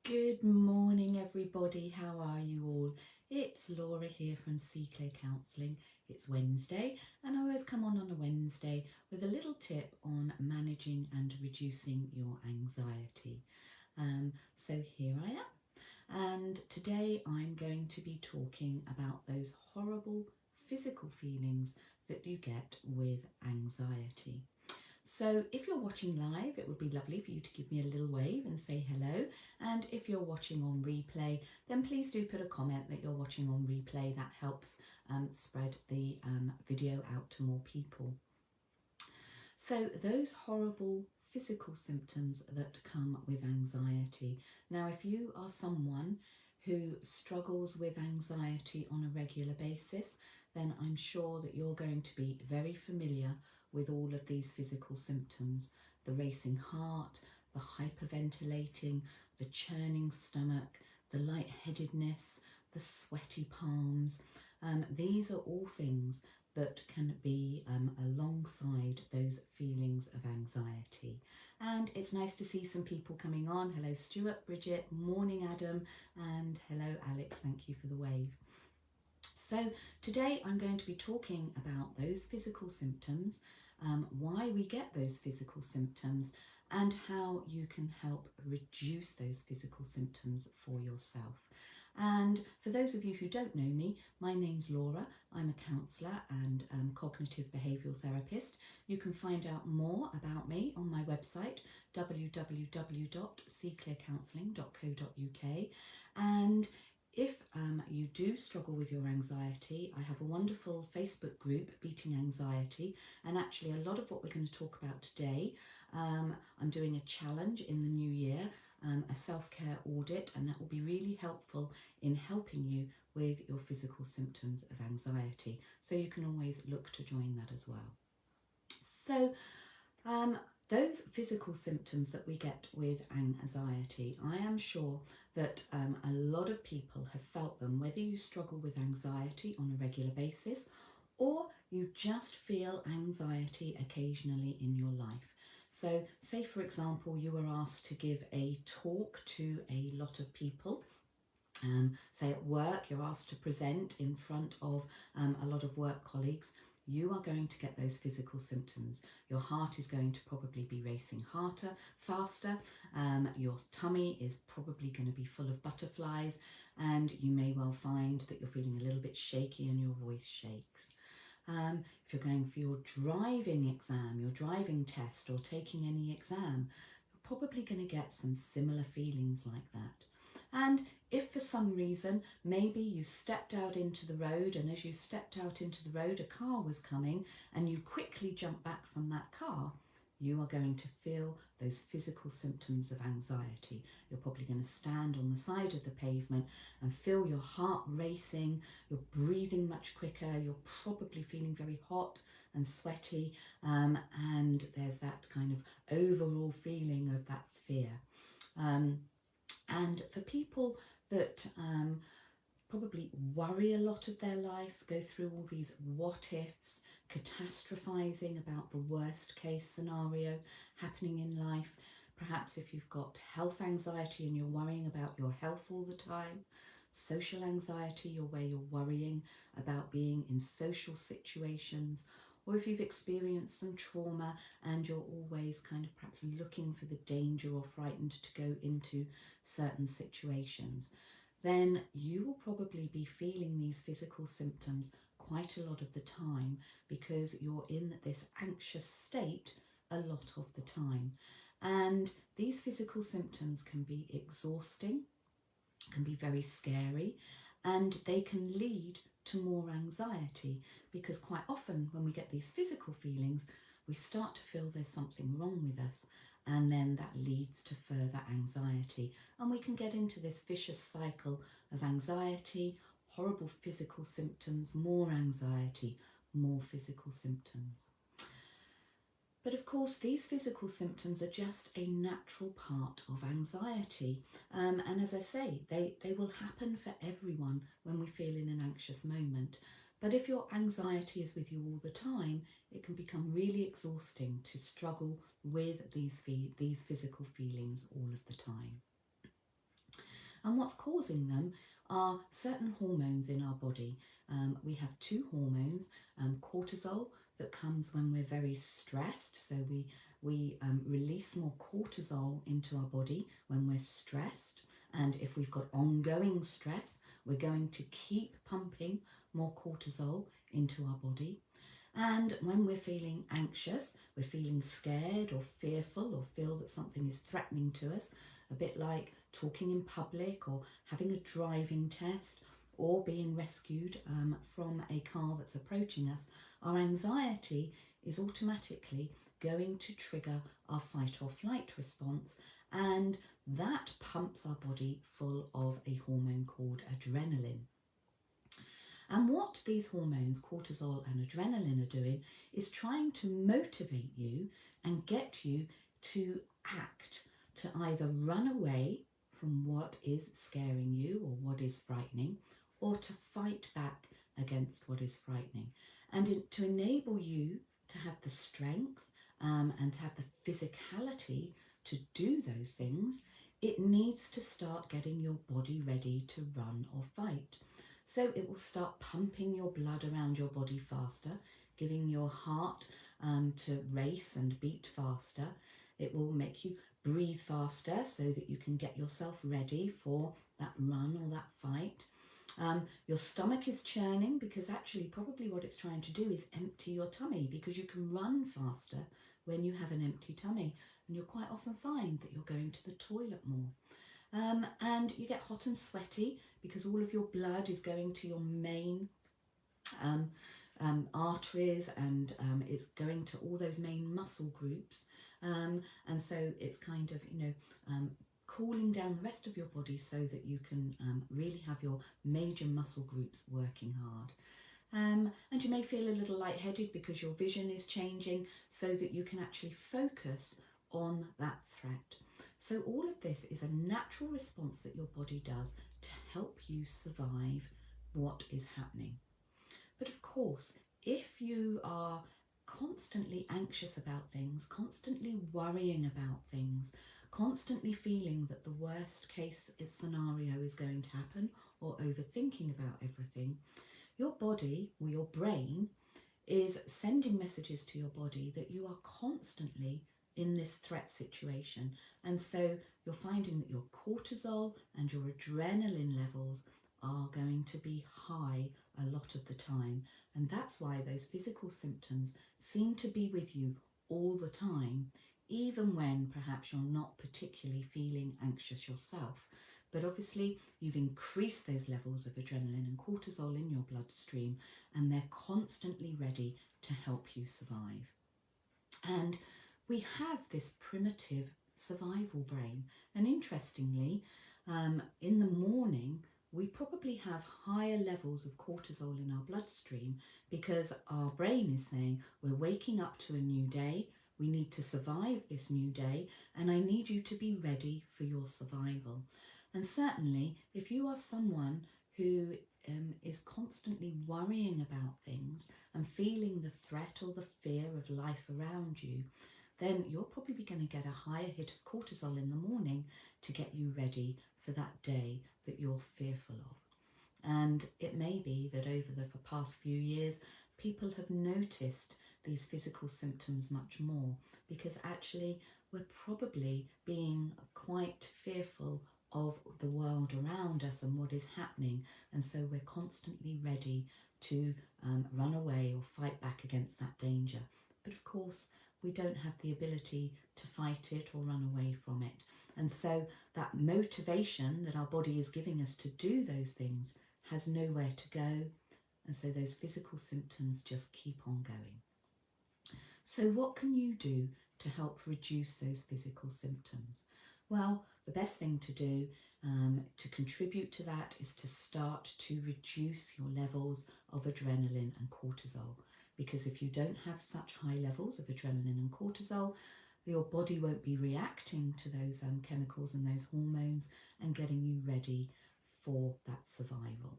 Good morning, everybody. How are you all? It's Laura here from Clear Counselling. It's Wednesday, and I always come on a Wednesday with a little tip on managing and reducing your anxiety. So here I am, and today I'm going to be talking about those horrible physical feelings that you get with anxiety. So if you're watching live, it would be lovely for you to give me a little wave and say hello. And if you're watching on replay, then please do put a comment that you're watching on replay. That helps spread the video out to more people. So those horrible physical symptoms that come with anxiety. Now, if you are someone who struggles with anxiety on a regular basis, then I'm sure that you're going to be very familiar with all of these physical symptoms: the racing heart, the hyperventilating, the churning stomach, the lightheadedness, the sweaty palms. These are all things that can be alongside those feelings of anxiety. And it's nice to see some people coming on. Hello Stuart, Bridget, morning Adam, and hello Alex, thank you for the wave. So today I'm going to be talking about those physical symptoms, why we get those physical symptoms, and how you can help reduce those physical symptoms for yourself. And for those of you who don't know me, my name's Laura. I'm a counsellor and cognitive behavioural therapist. You can find out more about me on my website, www.cclearcounselling.co.uk. And if you do struggle with your anxiety, I have a wonderful Facebook group, Beating Anxiety, and actually a lot of what we're going to talk about today, I'm doing a challenge in the new year, a self-care audit, and that will be really helpful in helping you with your physical symptoms of anxiety. So you can always look to join that as well. So those physical symptoms that we get with anxiety, I am sure that a lot of people have felt them, whether you struggle with anxiety on a regular basis or you just feel anxiety occasionally in your life. So say, for example, you were asked to give a talk to a lot of people. Say at work, you're asked to present in front of a lot of work colleagues. You are going to get those physical symptoms. Your heart is going to probably be racing faster. Your tummy is probably going to be full of butterflies, and you may well find that you're feeling a little bit shaky and your voice shakes. If you're going for your driving exam, your driving test, or taking any exam, you're probably going to get some similar feelings like that. And if for some reason, maybe you stepped out into the road, and as you stepped out into the road, a car was coming and you quickly jumped back from that car, you are going to feel those physical symptoms of anxiety. You're probably going to stand on the side of the pavement and feel your heart racing, you're breathing much quicker, you're probably feeling very hot and sweaty, and there's that kind of overall feeling of that fear. And for people that probably worry a lot of their life, go through all these what ifs, catastrophizing about the worst case scenario happening in life, perhaps if you've got health anxiety and you're worrying about your health all the time, social anxiety, or where you're worrying about being in social situations, or if you've experienced some trauma and you're always kind of perhaps looking for the danger or frightened to go into certain situations, then you will probably be feeling these physical symptoms quite a lot of the time, because you're in this anxious state a lot of the time. And these physical symptoms can be exhausting, can be very scary, and they can lead to more anxiety, because quite often when we get these physical feelings, we start to feel there's something wrong with us, and then that leads to further anxiety, and we can get into this vicious cycle of anxiety, horrible physical symptoms, more anxiety, more physical symptoms. But of course, these physical symptoms are just a natural part of anxiety. And as I say, they will happen for everyone when we feel in an anxious moment. But if your anxiety is with you all the time, it can become really exhausting to struggle with these physical feelings all of the time. And what's causing them are certain hormones in our body. We have two hormones, cortisol, that comes when we're very stressed. So we release more cortisol into our body when we're stressed. And if we've got ongoing stress, we're going to keep pumping more cortisol into our body. And when we're feeling anxious, we're feeling scared or fearful or feel that something is threatening to us, a bit like talking in public or having a driving test or being rescued from a car that's approaching us, our anxiety is automatically going to trigger our fight or flight response, and that pumps our body full of a hormone called adrenaline. And what these hormones, cortisol and adrenaline, are doing is trying to motivate you and get you to act, to either run away from what is scaring you or what is frightening, or to fight back against what is frightening. And to enable you to have the strength and to have the physicality to do those things, it needs to start getting your body ready to run or fight. So it will start pumping your blood around your body faster, giving your heart to race and beat faster. It will make you breathe faster so that you can get yourself ready for that run or that fight. Your stomach is churning because actually probably what it's trying to do is empty your tummy, because you can run faster when you have an empty tummy, and you'll quite often find that you're going to the toilet more. And you get hot and sweaty because all of your blood is going to your main arteries, and it's going to all those main muscle groups. And so it's kind of, cooling down the rest of your body so that you can really have your major muscle groups working hard. And you may feel a little lightheaded because your vision is changing so that you can actually focus on that threat. So all of this is a natural response that your body does to help you survive what is happening. But of course, if you are constantly anxious about things, constantly worrying about things, constantly feeling that the worst case scenario is going to happen, or overthinking about everything, your body or your brain is sending messages to your body that you are constantly in this threat situation. And so you're finding that your cortisol and your adrenaline levels are going to be high a lot of the time. And that's why those physical symptoms seem to be with you all the time, even when perhaps you're not particularly feeling anxious yourself. But obviously you've increased those levels of adrenaline and cortisol in your bloodstream, and they're constantly ready to help you survive. And we have this primitive survival brain. And interestingly, in the morning, we probably have higher levels of cortisol in our bloodstream because our brain is saying, we're waking up to a new day, we need to survive this new day, and I need you to be ready for your survival. And certainly, if you are someone who is constantly worrying about things and feeling the threat or the fear of life around you, then you're probably going to get a higher hit of cortisol in the morning to get you ready for that day that you're fearful of. And it may be that over the past few years, people have noticed these physical symptoms much more, because actually we're probably being quite fearful of the world around us and what is happening, and so we're constantly ready to run away or fight back against that danger. But of course, we don't have the ability to fight it or run away from it. And so that motivation that our body is giving us to do those things has nowhere to go. And so those physical symptoms just keep on going. So what can you do to help reduce those physical symptoms? Well, the best thing to do to contribute to that is to start to reduce your levels of adrenaline and cortisol. Because if you don't have such high levels of adrenaline and cortisol, your body won't be reacting to those chemicals and those hormones and getting you ready for that survival.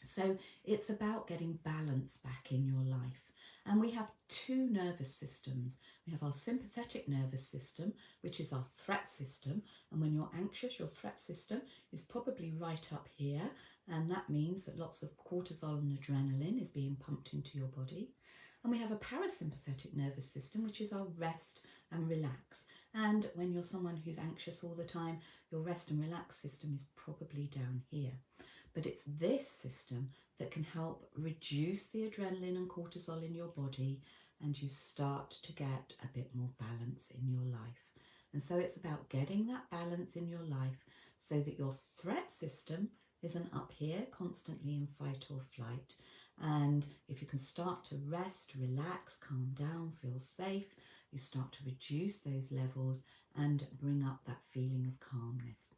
So it's about getting balance back in your life. And we have two nervous systems. We have our sympathetic nervous system, which is our threat system. And when you're anxious, your threat system is probably right up here. And that means that lots of cortisol and adrenaline is being pumped into your body. And we have a parasympathetic nervous system, which is our rest and relax. And when you're someone who's anxious all the time, your rest and relax system is probably down here. But it's this system that can help reduce the adrenaline and cortisol in your body, and you start to get a bit more balance in your life. And so it's about getting that balance in your life so that your threat system isn't up here constantly in fight or flight. And if you can start to rest, relax, calm down, feel safe, you start to reduce those levels and bring up that feeling of calmness.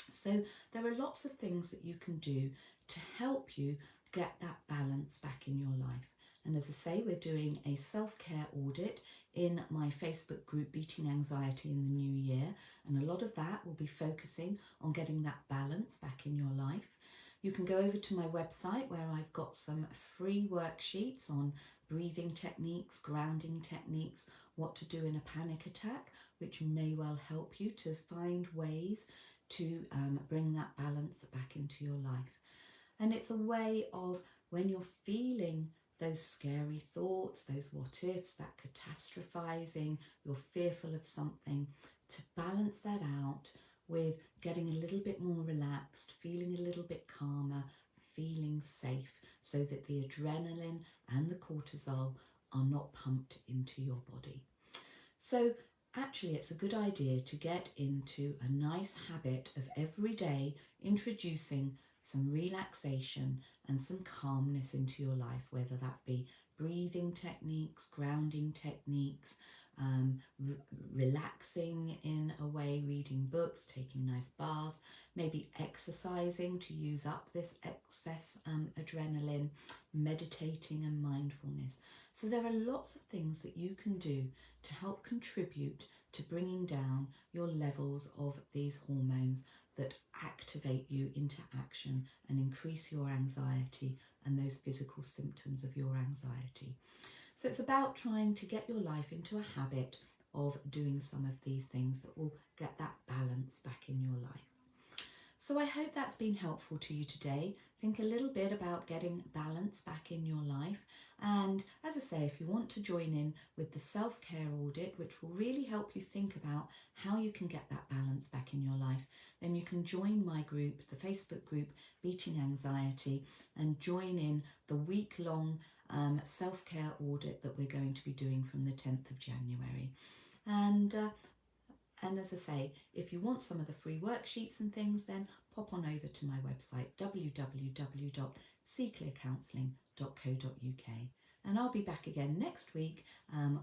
So there are lots of things that you can do to help you get that balance back in your life. And as I say, we're doing a self-care audit in my Facebook group, Beating Anxiety in the New Year. And a lot of that will be focusing on getting that balance back in your life. You can go over to my website where I've got some free worksheets on breathing techniques, grounding techniques, what to do in a panic attack, which may well help you to find ways to bring that balance back into your life. And it's a way of, when you're feeling those scary thoughts, those what ifs, that catastrophizing, you're fearful of something, to balance that out with getting a little bit more relaxed, feeling a little bit calmer, feeling safe, so that the adrenaline and the cortisol are not pumped into your body. So actually, it's a good idea to get into a nice habit of every day introducing some relaxation and some calmness into your life, whether that be breathing techniques, grounding techniques, relaxing in a way, reading books, taking nice baths, maybe exercising to use up this excess adrenaline, meditating and mindfulness. So there are lots of things that you can do to help contribute to bringing down your levels of these hormones that activate you into action and increase your anxiety and those physical symptoms of your anxiety. So it's about trying to get your life into a habit of doing some of these things that will get that balance back in your life. So I hope that's been helpful to you today. Think a little bit about getting balance back in your life. And as I say, if you want to join in with the self-care audit, which will really help you think about how you can get that balance back in your life, then you can join my group, the Facebook group, Beating Anxiety, and join in the week-long self-care audit that we're going to be doing from the 10th of January. And as I say, if you want some of the free worksheets and things, then pop on over to my website, www.seeclearcounselling.co.uk. And I'll be back again next week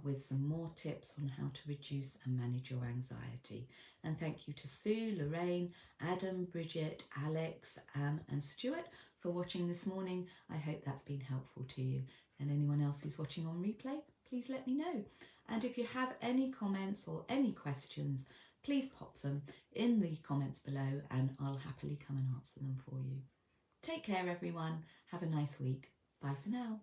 with some more tips on how to reduce and manage your anxiety. And thank you to Sue, Lorraine, Adam, Bridget, Alex and Stuart for watching this morning. I hope that's been helpful to you. And anyone else who's watching on replay, please let me know. And if you have any comments or any questions, please pop them in the comments below and I'll happily come and answer them for you. Take care everyone. Have a nice week. Bye for now.